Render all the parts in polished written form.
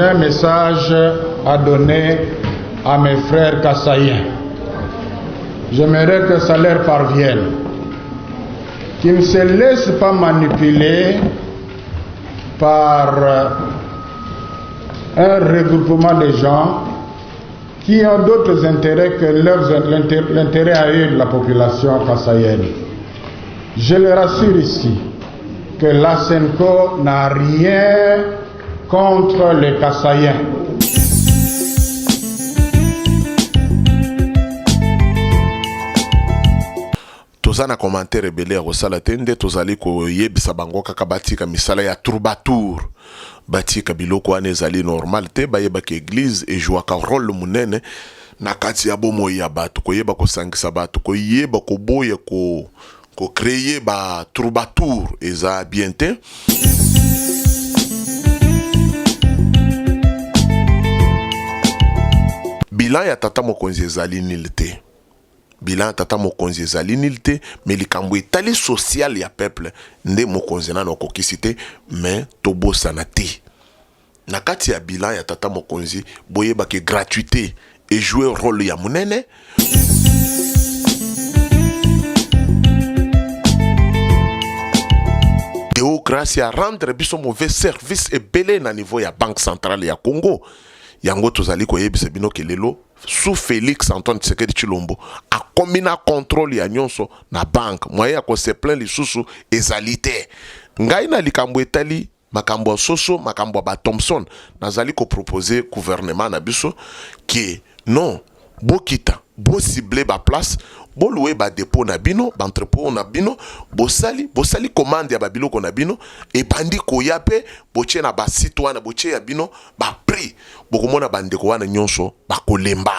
un message à donner à mes frères kassaïens. J'aimerais que ça leur parvienne, qu'ils ne se laissent pas manipuler par un regroupement de gens qui ont d'autres intérêts que l'intérêt à eux de la population kassaïenne. Je le rassure ici que l'ASENCO n'a rien contre les kassaïens. Tozana commentaire rebelle au salatende tozali ko yebisa bango kaka batika misala ya troubadour batika biloko ane ezali normal te bayeba ke église et joua ka rôle munene na kati ya bomo ya bato ko yeba ko sangisa bato ko yeba ko boya ko créer ba troubadour eza bien te. Bilan ya tata mokonzi ezali nil te. Bilan tata mokonzi ezali nil te, mais likambo etali social ya peuple nde mokonzi na okokisi te, mais tobosana te. Na kati ya bilan ya tata mokonzi boyeba ke gratuité et jouer rôle ya munene. Déocratie à rendre biso mauvais service et belé na niveau ya banque centrale ya Congo. Yango tozali ko yebisa bino ke lelo sous Félix Antoine Tshisekedi Tshilombo a combina contrôle ya nyonso na banque moyen ko se plein lisusu ezali te. Ngai na likambo etali makambo soso makambo ba Thompson nazali ko proposer gouvernement na biso que non bokita bo cibler ba place bo louer ba dépôt na bino ba entrepôt na bino bo sali commande ya ba biloko na bino et bandi ko yape bo tie na ba site wana bo tie ya bino ba prix bo komona bande ko wana nyonso ba kolemba.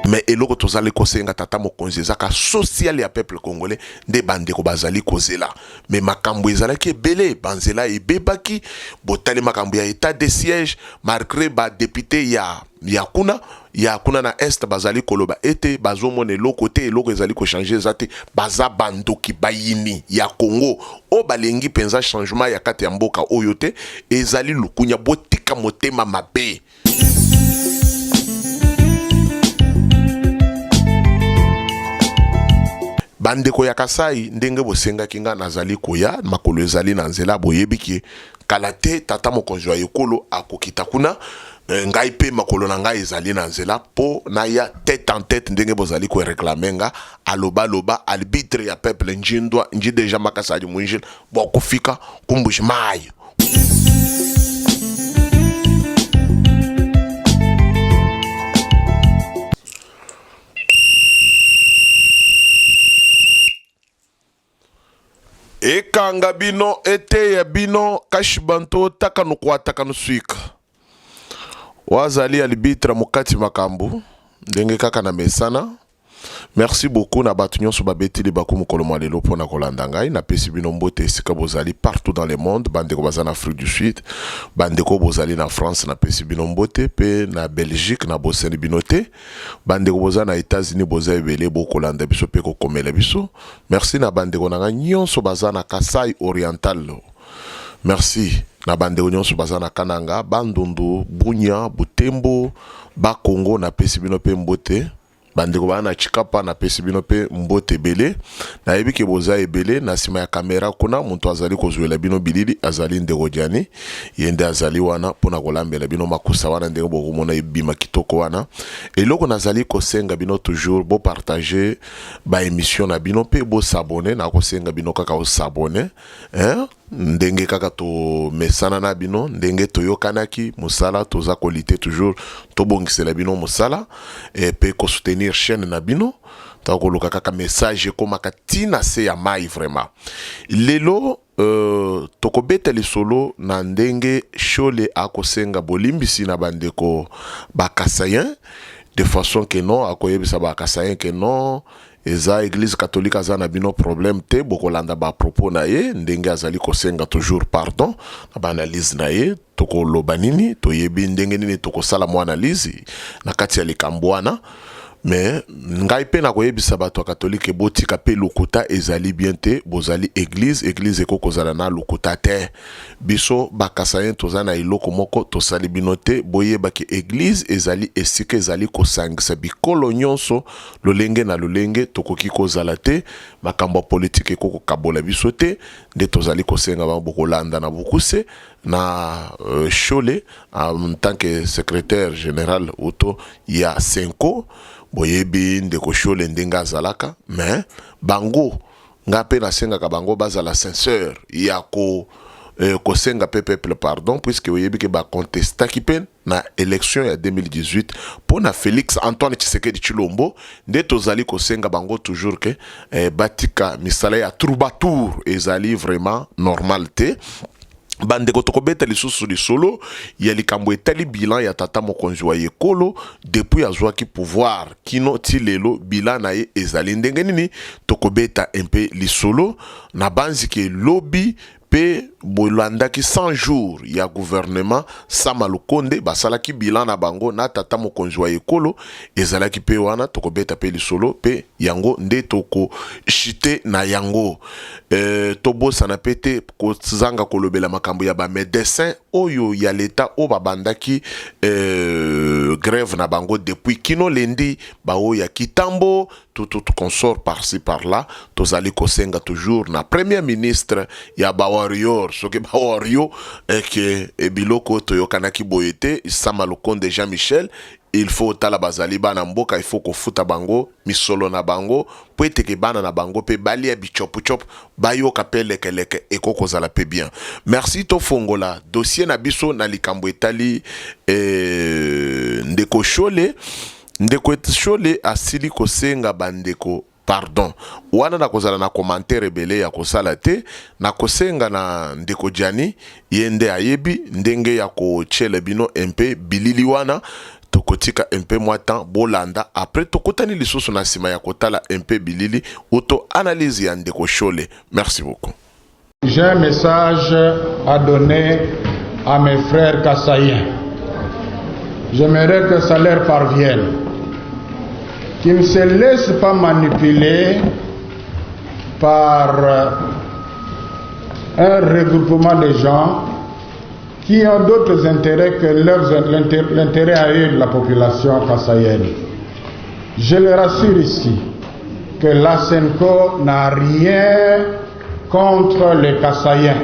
Mais eloko tozali kosenga tata mokonzi ezaka social ya peuple congolais nde bande ko bazali kozela. Mais makambo ezalaki ebele banzela ebebaki botali makambo ya état de siège malgré ba député ya kuna na est bazali koloba ete bazomona eloko te eloko ezali ko changer zate baza bandoki bayini ya Congo o balengi penza changement ya kati ya mboka oyo te ezali lukunya botika motema mabe. Bandeko ya Kasai ndenge bosenga kinga nazali koya makolo ezali na nzela boyebiki kalate tata mokonzi wa ekolo akokita kuna ngai pe makolo na ngai ezali na nzela po na ya tête en tête ndenge bozali ko réclamenga aloba loba arbitre ya peuple njindwa nji deja makasa di munjil bo kufika kumbushmayo. Ekanga bino ete ya bino kashibanto takanu kwa takanu suika. Wazali alibitra mukati makambu ndenge kaka na mesana. Merci beaucoup na batu nyonso babeti li bakumu kolomwa lelo pona kolanda ngai na pesi bino mbote esika bozali partout dans le monde bandeko baza na Afrique du Sud bandeko bozali na France na pesi bino mbote pe na Belgique na bosani bino te bandeko boza na États-Unis boza ebele bokolanda biso pe kokomela biso. Merci na bandeko na nga nyonso baza na Kasai Oriental. Merci na bandeko nyonso baza na Kananga Bandundu Bunya Butembo ba Congo na pesi bino pe mbote. Bandeko bana chikapa na pesi bino pe mbote bele na yebiki boza ebele na sima ya kamera kuna muntu azali kozwela bino bilili azali ndeko jani yende azali wana pona kolambela bino makusa wana ndenge bokomona ebima kitoko wana eloko nazali kosenga bino toujours bo partager ba émission na bino pe bo s'abonner na kosenga bino kaka o s'abonner ndenge kaka to mesana na bino ndenge toyokanaki musala toza qualité toujours to bongisela bino musala et pe ko soutenir chaîne na bino ta ko luka kaka message ko makatina se ya mai vraiment lelo toko beteli solo na ndenge shole akosenga bolimbisi na bandeko bakasayen de façon que non akoyebisa bakasayen que non eza église catholique azana bino problème te bokolanda ba propos na ye ndenge azali kosenga toujours pardon na ba analyse na ye toko lobanini toyebi ndenge nini toko sala mo analyse na kati ya likambwana mais ngai pe na koyebisa bato catholique botika pe lokuta ezali bien te bozali église eko kozala na lokuta te biso bakasayen tozana iloko moko tosali binote boyeba ki église ezali esika ezali kosangisa bikolo nyonso lolenge na lolenge tokoki kozala te makambo politique eko kokabola biso te nde tozali kosenga bango kolanda na bokuse na Chole en tant que secrétaire général auto ya Senko boyebi ndeko Chole ndenga zalaka mais bango ngape na senga ka bango bazala sincère ya ko kosenga peuple pardon puisque boyebi ke ba contesta ki pen na élection ya 2018 pour na Félix Antoine Tshisekedi Tshilombo nde tozali kosenga bango toujours que batika misala ya troubadour ezali vraiment normalité bande kotokobeta lisusu lisolo ya likambo etali bilan ya tata mokonzi wa yekolo depuis azwaki pouvoir kino tilelo bilan na ye ezali ndenge nini tokobeta un peu lisolo na banzi ke lobby pe bolandaki 100 jours ya gouvernement Sama Lukonde basalaki bilan na bango na tata mokonzi wa ekolo ezalaki pe wana tokobeta pe lisolo pe yango nde toko chite na yango tobo sana pete ko zanga kolobela makambo ya ba médecin oyo ya leta o babandaki grève na bango depuis kino lendi ba o ya kitambo tout consort par-ci par-là tozali kosenga toujours na premier ministre ya ba warrior soki ba warrior que biloko toyokanaki boyete Sama Lukonde Jean-Michel il faut tala bazali bana mboka il faut ko futa bango misolo na bango po eteke bana na bango pe balia bichop chop bayo kapele keleke ekoko zala pe bien merci to fongola dossier na biso na likambo etali ndeko Chole asili kosenga bandeko pardon wana na kozala na commentaire ebele ya kosala te na kosenga na ndeko Jani yende ayebi ndenge ya ko chele bino MP bilili wana tokotika MP mwatan bolanda après tokotani lisusu na sima ya kotala MP bilili auto analyse ya ndeko Chole. Merci beaucoup. J'ai un message à donner à mes frères kassaïens. J'aimerais que ça leur parvienne, qu'ils ne se laissent pas manipuler par un regroupement de gens qui ont d'autres intérêts que l'intérêt à eux de la population kassaïenne. Je le rassure ici que la Senko n'a rien contre les kassaïens.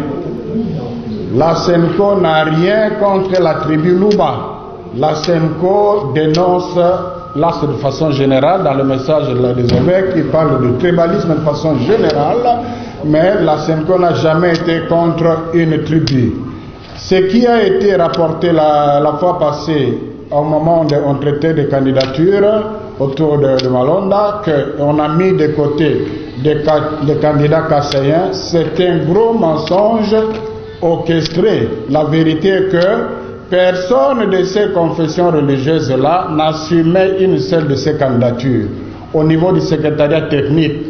La Senko n'a rien contre la tribu Luba. La Senko dénonce là c'est de façon générale dans le message des évêques qui parle de tribalisme de façon générale, mais la Senko n'a jamais été contre une tribu. Ce qui a été rapporté la fois passée au moment où on traitait des candidatures autour de Malonda, qu'on a mis de côté des candidats kassaïens, c'est un gros mensonge orchestré. La vérité est que personne de ces confessions religieuses-là n'assumait une seule de ces candidatures. Au niveau du secrétariat technique,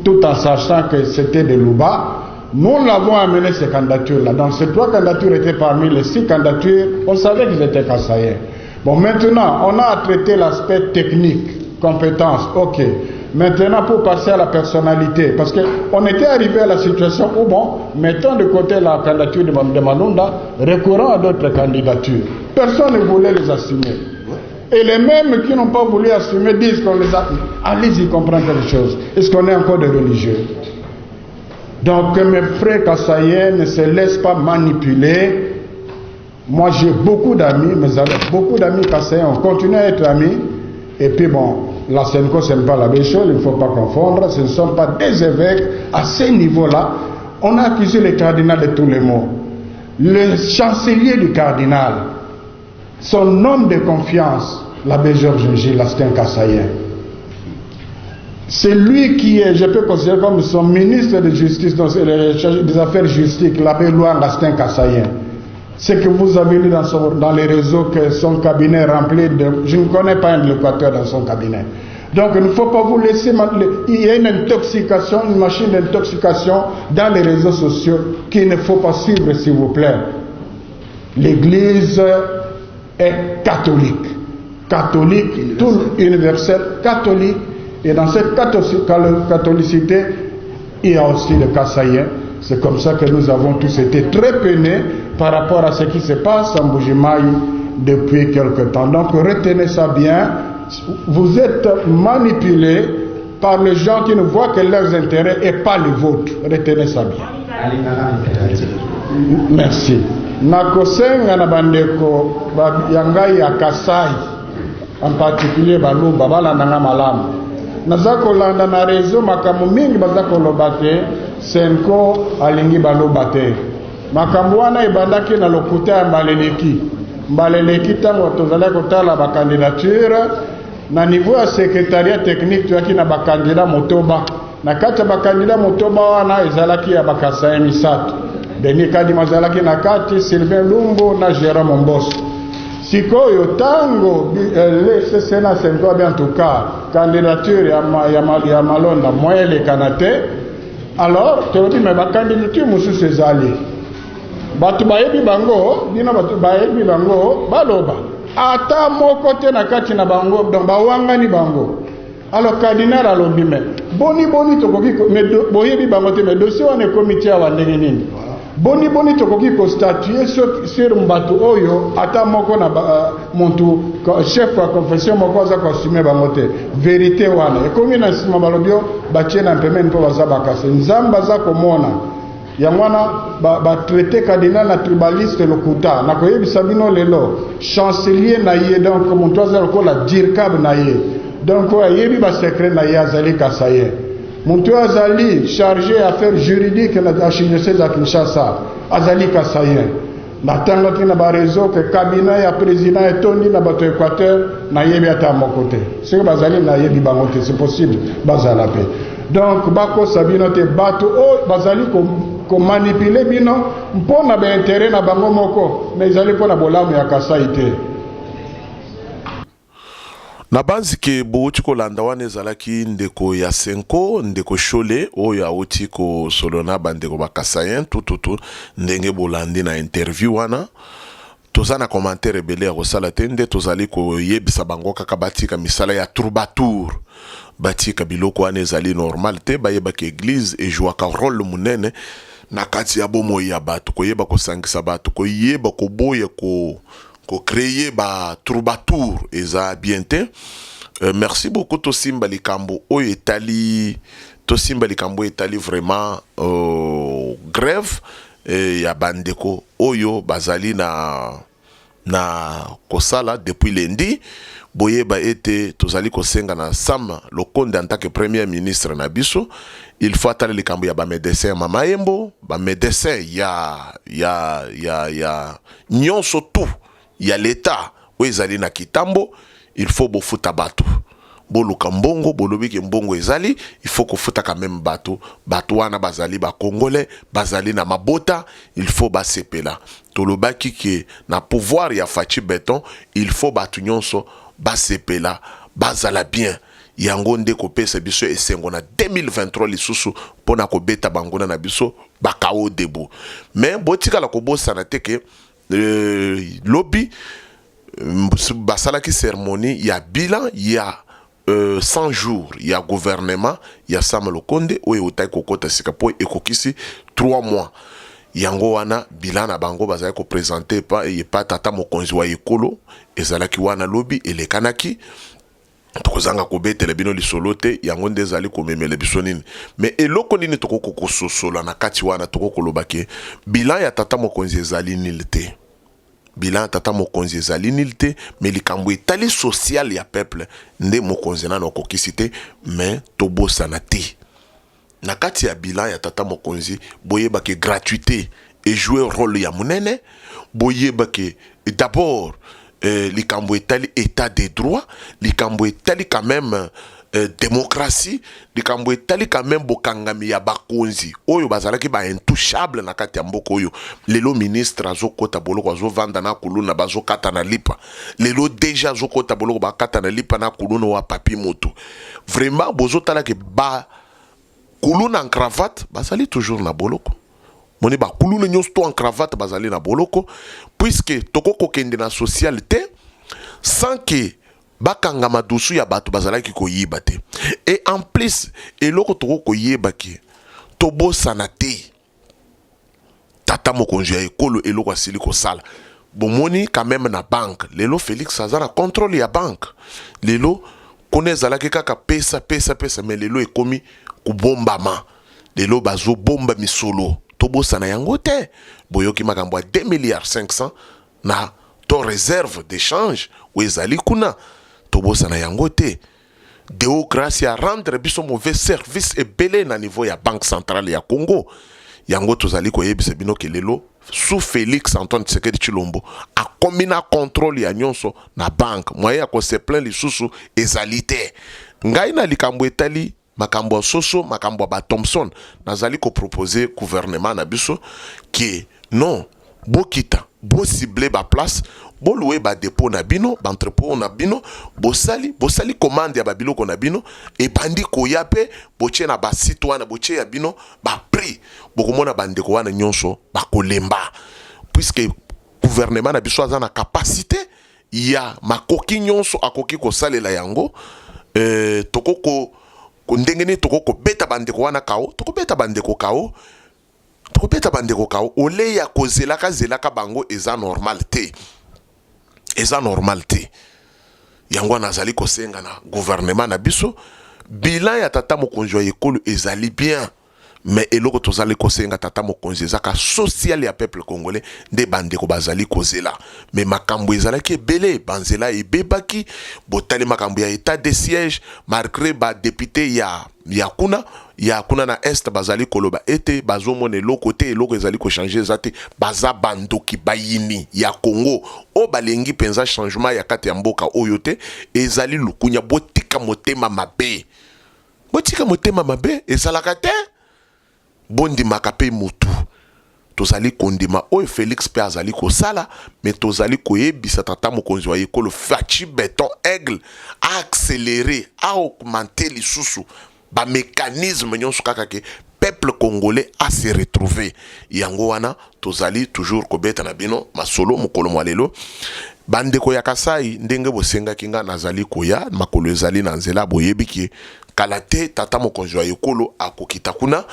tout en sachant que c'était de Luba, nous l'avons amené ces candidatures-là. Donc ces 3 candidatures étaient parmi les 6 candidatures, on savait qu'ils étaient kassaïens. Bon, maintenant, on a traité l'aspect technique, compétence, ok. Maintenant, pour passer à la personnalité, parce qu'on était arrivé à la situation où, bon, mettons de côté la candidature de Malonda, recourant à d'autres candidatures. Personne ne voulait les assumer. Et les mêmes qui n'ont pas voulu assumer disent qu'on les a... Allez-y comprendre quelque chose. Est-ce qu'on est encore des religieux? Donc, mes frères kassaïens ne se laissent pas manipuler. Moi, j'ai beaucoup d'amis, mais beaucoup d'amis kassaïens, on continue à être amis. Et puis, bon, la Senko, ce n'est pas la même chose, il ne faut pas confondre, ce ne sont pas des évêques à ce niveau-là. On a accusé le cardinal de tous les maux. Le chancelier du cardinal, son homme de confiance, l'abbé Georges Gilles, c'est un kassaïen. C'est lui qui est, je peux considérer comme son ministre de justice, des affaires justices, l'abbé Luanga, c'est un kassaïen. Ce que vous avez lu dans les réseaux, que son cabinet est rempli de... Je ne connais pas un équateur dans son cabinet. Donc il ne faut pas vous laisser... Il y a une intoxication, une machine d'intoxication dans les réseaux sociaux qu'il ne faut pas suivre, s'il vous plaît. L'Église est catholique. catholique, tout universel catholique. Et dans cette catholicité, il y a aussi le Kassaïen. C'est comme ça que nous avons tous été très peinés par rapport à ce qui se passe en Bujimaï depuis quelque temps. Donc retenez ça bien. Vous êtes manipulés par les gens qui ne voient que leurs intérêts et pas les vôtres. Retenez ça bien. Merci. Nakosenga na bandeko yangai ya Kasai, en particulier Baluba balandanga malamu. Nazako landa na réseau makambo mingi bazako lobate Senko alingi balobate. Makambo wana ebandaki na lokuta ya Mbaleleki tango tozala kotala ba candidature na niveau ya secrétariat technique tuyaki na ba candidat motoba. Na kati ya ba candidat motoba wana ezalaki ya bakasa misato. Denis Kadima zalaki na kati, Sylvain Lumbo na Jérôme Mbosso. Sikoyo tango le Sénat Senko en tout cas candidature ya Malonda moyele kanate. Alors tu dis mais ba candidature mususu ezali. Batu bayebi bango, dina batu bayebi bango baloba. Ata moko te na kati na bango donc bawangani bango. Alors cardinal alobi me boni tokoki boyebi bango te mais dossier wana comité ya ndenge nini. Boni tokoki ko statuer sur mbatu oyo ata moko na muntu chef wa confession moko za ko assumer bango te. Vérité wana ekomi na sima balobio batie na pembeni po bazabaka se nzamba za komona yangwana ba traité cardinal na tribaliste lokuta na koyebisa bino lelo chancelier na ye donc muntu azala ko la dirkab na ye donc yebi ba secret na ye azali Kassaïen. Muntu azali chargé affaires juridiques na archidiocèse à Kinshasa azali Kassaïen. Na tanga kina ba réseau que cabinet ya président etondi na bato Équateur na yebi ata mokote. C'est que bazali na yebi bangote, c'est possible bazala pe. Donc bako sabino te bato o bazali ko manipuler bino mpona ba intérêt na bango moko mais ezali pona bolamu ya Kasai te. Na banzi ke bouti ko landa wana ezalaki ndeko ya Senko ndeko Chole oyo auti ko solona bandeko ba Kassaïen tout ndenge bolandi na interview wana toza na commentaire ebele ya kosala te nde tozali koyebisa bango kaka batika misala ya troubadour batika biloko wana ezali normal te bayebaka église ejwaka rôle munene na kati ya bomoi ya bato koyeba kosangisa bato koyeba koboya ko créer ba troubadour eza bien te. Merci beaucoup Tosimba Likambo oyo etali vraiment grève ya bandeko oyo bazali na kosala depuis lundi boyeba ete tozali kosenga na Sam Lokonde en tant que premier ministre na biso il faut atala likambo ya ba médecin mama yembo ba médecin ya nyonso tout ya l'état oyo ezali na kitambo il faut bofuta bato boluka mbongo bolobiki mbongo ezali il faut kofuta quand même bato wana bazali ba congolais bazali na mabota il faut basepela tolobaki ke na pouvoir ya Fachi Beton il faut bato nyonso basepela bazala bien yango nde kopesa biso esengo na 2023 lisusu pona kobeta bangona na biso bakao debout mais botika la kobosana te ke lobby basalaki cérémonie ya bilan ya 100 jours ya gouvernement ya Sam Lokonde oyo otai kokota sika po ekokisi 3 mois yango wana bilan na bango bazali ko présenter pa tata mokonzi wa ekolo ezalaki wana lobby elekanaki tokozanga kobetela bino lisolo te yango nde ezali komemela biso nini mais eloko nini tokoko kososola na kati wana tokoko lobake bilan ya tata mokonzi ezali nil te bilan tata mokonzi ezali nil te mais likambo etali social ya peuple nde mokonzi na okokisi te mais tobosana te na kati ya bilan ya tata mokonzi boyeba ke gratuité et jouer rôle ya munene boyeba ke d'abord likambo etali état de droit likambo etali quand même démocratie likambo etali quand même bokangami ya bakonzi oyo bazalaki ba intouchable na kati ya mboko oyo lelo ministre azokota boloko azovanda na kuluna bazokata na lipa lelo déjà azokota boloko bakata na lipa na kuluna wa papi moto vraiment bozotala ke ba kuluna en cravate bazali toujours na boloko moni ba kuluna nyonso en cravate bazali na boloko puisque tokoko kende na socialité sans que bakanga madusu ya bato bazalaki koyiba te. Et en plus eloko toko koyeba ki tobosana te tata mokonzi ya ekolo eloko asili kosala bomoni quand même na banque lelo Félix aza na contrôle ya banque lelo kone ezalaki kaka pesa mais lelo ekomi kubombama lelo bazo bomba misolo tobosana yango te boyoki makambo ya 2 milliards 500 na to réserve d'échange ou ezali kuna tobosana yango te Deo grâce à rendre biso mauvais service et belé na niveau ya banque centrale ya Congo yango tozali koyebisa bino ke lelo sous Félix Antoine Tshisekedi Tshilombo a combina contrôle ya nyonso na banque moyen ya ko se plaindre lisusu ezali te ngai na likambo etali makambo soso makambo ba Thompson nazali ko proposer gouvernement na biso ki non bokita bo cibler ba place bo louer ba dépôt na bino ba entrepôt na bino bo sali commande ya ba biloko na bino et bandi ko yape bo tie na ba site wana bo tie ya bino ba prix bo komona bande ko wana nyonso ba kolemba puisque gouvernement na biso aza na capacité ya makoki nyonso akoki ko salela yango tokoko ndengeni tokoko beta bande ko wana kao toko beta bande ko kao tokopeta bandeko kao ole ya zelaka bango eza normal te yango nazali kosenga na gouvernement na biso bilan ya tata mokonzi ya ekolo ezali bien mais eloko tozali kosenga tata mokonzi ezaka social ya peuple congolais nde bandeko bazali kozela mais makambo ezalaki ebele banzela ebebaki botali makambo ya état de siège malgré ba député ya kuna na est bazali koloba ete bazomona eloko te eloko ezali ko changer ezate baza bandoki bayini ya Congo o balengi penza changement ya kati ya mboka oyo te ezali lukunya botika motema mabe ezalaka te bondi makape mutu tozali kondima oyo Félix pe azali kosala mais tozali koyebisa tata mokonzi wa ekolo Fachi Beton Aigle a accélérer a augmenter lisusu ba mécanisme nyonso kaka ke peuple congolais a se retrouver yango wana tozali toujours kobeta na bino masolo mokolo mwalelo bandeko ya Kasai ndenge bosenga kinga nazali koya makolo ezali na nzela boyebiki kalate tata mokonzi wa ekolo akokita kuna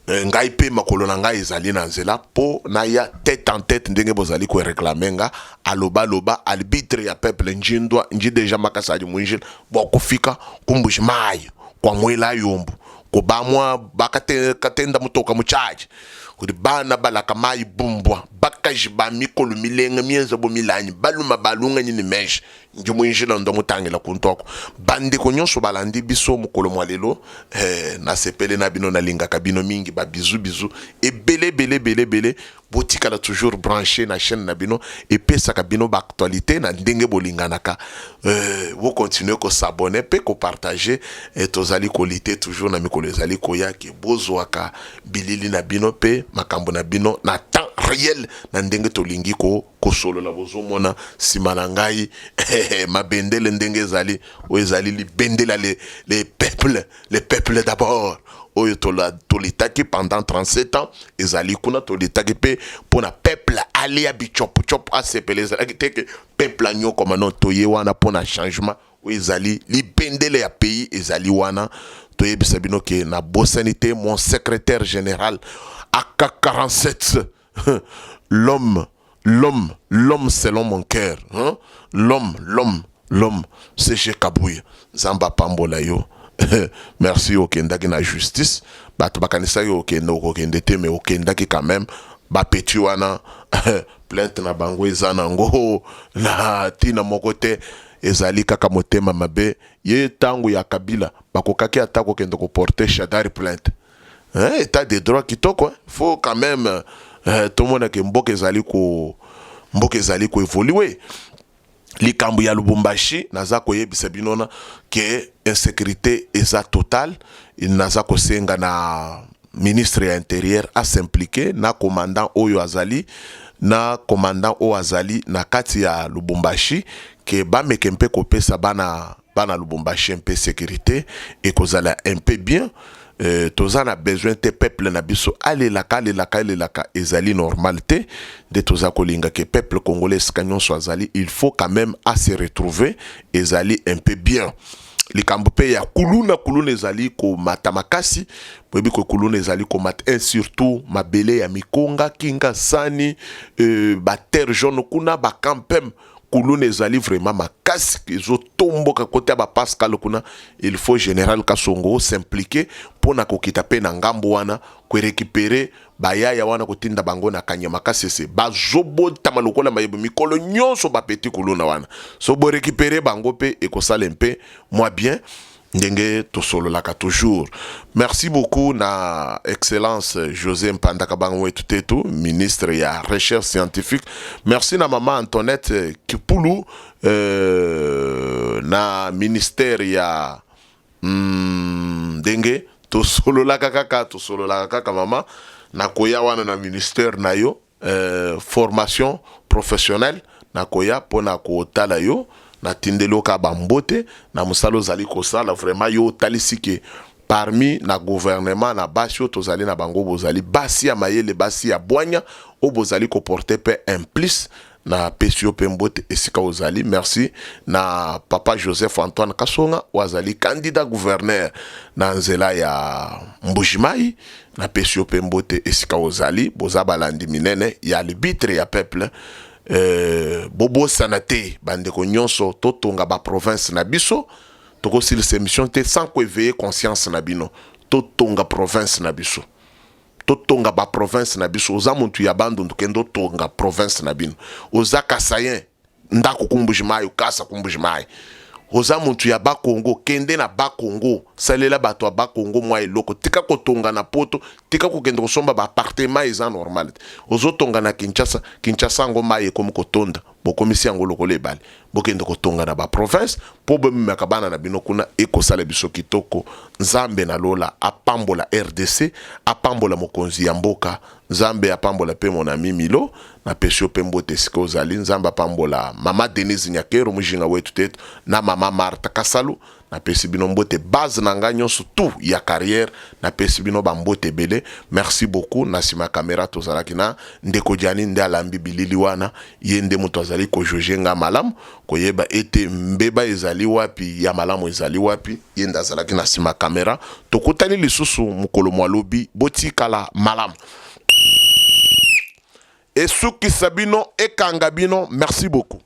ngai pe makolo na ngai ezali na nzela po na ya tête en tête ndenge bozali ko réclamenga aloba arbitre ya peuple njindwa nji deja makasadi mwinjil bokufika kumbushi mai kwa mwela yombo ko bamwa bakatenda mutoka muchaji kudi bana balaka mai bumbwa bakaji ba mikolo milenga mienza bo milanyi baluma balunga nyini mesh nji mwinjila ndo mutangela kuntoko bandi ko nyonso balandi biso mukolo mwalelo na sepele na bino na linga kabino mingi ba bizu et bele botika la toujours branché na chaîne na bino et pesa kabino ba actualité na ndenge bolinganaka vous continuez ko s'abonner pe ko partager et tozali ko lité toujours na mikolo ezali ko ya ke bozwaka bilili na bino pe makambo na bino na temps réel na ndenge tolingi ko solo la bozomona simana ngai mabendele ndenge ezali o ezali li bendela les peuples d'abord oyo tolitaki pendant 37 ans ezali kuna tolitaki pe pona peuple ali abichop a sepele ezali te peuple anyo comme non toye wana pona changement o ezali li bendele ya pays ezali wana toyebisa bino ke na bosanité mon secrétaire général AK47 l'homme selon mon cœur, hein? L'homme, c'est chez Kabouya. Zamba Pambola yo. Merci au Kendaki na justice. Bato bakanisa yo Kendo Kendete, mais au Kendaki quand même. Ba petuana plainte na bango ezana ngo na tina mokote ezali kaka motema mabe ye tangu ya Kabila bakokaki atako kendo ko porter Shadari plainte. Hein, état de droit kitoko, faut quand même tout le monde que mboka ezali ko évoluer likambo ya Lubumbashi naza ko yebisa binona ke insécurité eza totale naza ko senga na ministre ya intérieur a s'impliquer na commandant oyo azali na kati ya Lubumbashi ke ba mekempe ko pesa bana Lubumbashi un peu sécurité et kozala un peu bien toza na besoin te peuple na biso alelaka ezali normalité de toza kolinga que peuple congolais kanyon so azali il faut quand même à se retrouver ezali un peu bien likambo pe ya kuluna ezali ko matamakasi boyebi ko kuluna ezali ko mat un surtout mabele ya mikonga kinga sani ba terre jaune kuna ba campem kuluna ezali vraiment makasi ezo tomboka kote ba Pascal kuna il faut général Kasongo s'impliquer pona kokita pe na ngambo wana ko récupérer bayaya wana kotinda bango na kanyama kasese bazobota malokola mayebo mikolo nyonso ba petit kuluna wana so bo récupérer bango pe ekosala mpe moi bien ndenge tosololaka toujours. Merci beaucoup na excellence José Mpandaka Bangwe Tutetu, ministre ya recherche scientifique. Merci na maman Antoinette Kipulu na ministère ya ndenge tosololaka kaka mama na koya wana na ministère na yo formation professionnelle na koya pona ko tala yo na tindelo ka bambote na musalo zali kosala vraiment yo talisike parmi na gouvernement na basio tozali na bango bozali basi ya mayele basi ya boanya o bozali ko porter pe implice na pesio pembote esika ozali. Merci na papa Joseph Antoine Kasonga wazali candidat gouverneur na nzela ya Mbujimai na pesio pembote esika ozali bozabalandi minene ya libitre ya peuple. Bobo sanate bandeko nyonso totonga ba province na biso toko sil se mission te sans ko éveiller conscience na bino totonga province na biso totonga ba province na biso oza muntu ya bando ndukendo tonga province na bino oza kasayen ndako kumbujimai ukasa kumbujimai oza muntu ya Bakongo kende na Bakongo salela bato ya Bakongo mwa eloko tika kotonga na poto tika kokende kosomba ba appartement eza normal ozo tonga na Kinshasa ngoma ye komo kotonda bokomisi yango lokolo ebale bokende kotonga na ba province po bomemaka bana na bino kuna ekosala biso kitoko. Nzambe na lola apambola RDC apambola mokonzi ya mboka Nzambe apambola pe mon ami Milo na pesio pembote sika ozali Nzambe apambola mama Denise Nyakero mujinga wetu tetu na mama Martha Kasalu na pesi bino mbote base na nga nyonso tout ya carrière na pesi bino bambote bele. Merci beaucoup na sima kamera tozalaki na ndeko Diani nde alambi bilili wana ye nde moto azali ko jojenga malamu koyeba ete mbeba ezali wapi ya malamu ezali wapi ye nde azalaki na sima kamera tokutani lisusu mukolo mwalobi botikala malamu esuki sabino ekanga bino. Merci beaucoup.